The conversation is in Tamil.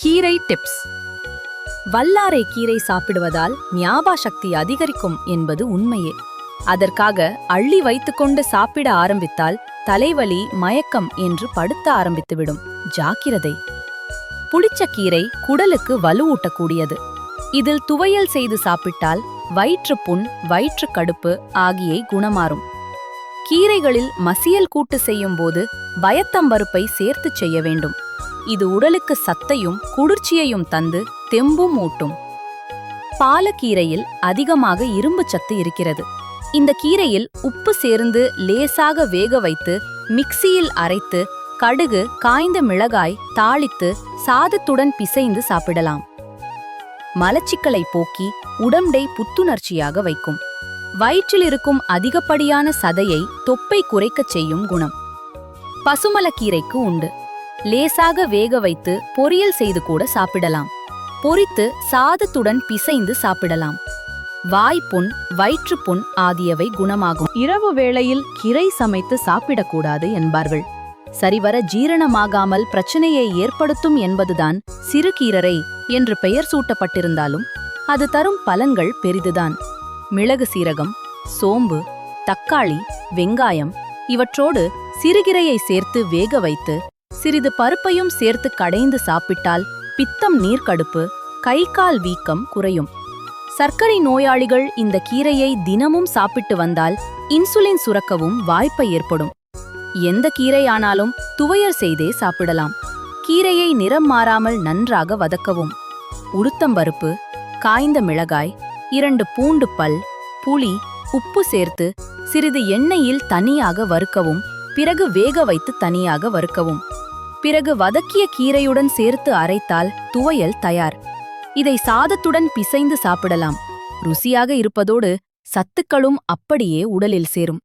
கீரை டிப்ஸ். வல்லாரை கீரை சாப்பிடுவதால் ஞாபக சக்தி அதிகரிக்கும் என்பது உண்மையே. அதற்காக அள்ளி வைத்துக்கொண்டு சாப்பிட ஆரம்பித்தால் தலைவலி, மயக்கம் என்று படுத்த ஆரம்பித்துவிடும். ஜாக்கிரதை. புளிச்ச கீரை குடலுக்கு வலுவூட்டக்கூடியது. இதில் துவையல் செய்து சாப்பிட்டால் வயிற்றுப்புண், வயிற்று கடுப்பு ஆகியை குணமாறும். கீரைகளில் மசியல் கூட்டு செய்யும் போது பயத்தம்பருப்பை சேர்த்து செய்ய வேண்டும். இது உடலுக்கு சத்தையும் குளிர்ச்சியையும் தந்து தெம்பும் ஊட்டும். பாலக்கீரையில் அதிகமாக இரும்பு சத்து இருக்கிறது. இந்த கீரையில் உப்பு சேர்ந்து லேசாக வேக வைத்து மிக்சியில் அரைத்து கடுகு, காய்ந்த மிளகாய் தாளித்து சாதத்துடன் பிசைந்து சாப்பிடலாம். மலச்சிக்கலை போக்கி உடம்பை புத்துணர்ச்சியாக வைக்கும். வயிற்றில் இருக்கும் அதிகப்படியான சதையை தொப்பை குறைக்கச் செய்யும் குணம் பசுமலக்கீரைக்கு உண்டு. லேசாக வேக வைத்து பொரியல் செய்து கூட சாப்பிடலாம். பொரித்து சாதத்துடன் பிசைந்து சாப்பிடலாம். வாய்ப்புண், வயிற்றுப்புண் ஆகியவை குணமாகும். இரவு வேளையில் கீரை சமைத்து சாப்பிடக்கூடாது என்பார்கள். சரிவர ஜீரணமாகாமல் பிரச்சனையை ஏற்படுத்தும் என்பதுதான் சிறுகீரரை என்று பெயர் சூட்டப்பட்டிருந்தாலும் அது தரும் பலன்கள் பெரிதுதான். மிளகு, சீரகம், சோம்பு, தக்காளி, வெங்காயம் இவற்றோடு சிறுகீரையை சேர்த்து வேக வைத்து சிறிது பருப்பையும் சேர்த்து கடைந்து சாப்பிட்டால் பித்தம், நீர்க்கடுப்பு, கை கால் வீக்கம் குறையும். சர்க்கரை நோயாளிகள் இந்த கீரையை தினமும் சாப்பிட்டு வந்தால் இன்சுலின் சுரக்கவும் வாய்ப்பு ஏற்படும். எந்த கீரையானாலும் துவையல் செய்தே சாப்பிடலாம். கீரையை நிறம் மாறாமல் நன்றாக வதக்கவும். உளுத்தம்பருப்பு, காய்ந்த மிளகாய், 2 பூண்டு பல், புளி, உப்பு சேர்த்து சிறிது எண்ணெயில் தனியாக வறுக்கவும். பிறகு வேக வைத்து தனியாக வறுக்கவும். பிறகு வதக்கிய கீரையுடன் சேர்த்து அரைத்தால் துவையல் தயார். இதை சாதத்துடன் பிசைந்து சாப்பிடலாம். ருசியாக இருப்பதோடு சத்துக்களும் அப்படியே உடலில் சேரும்.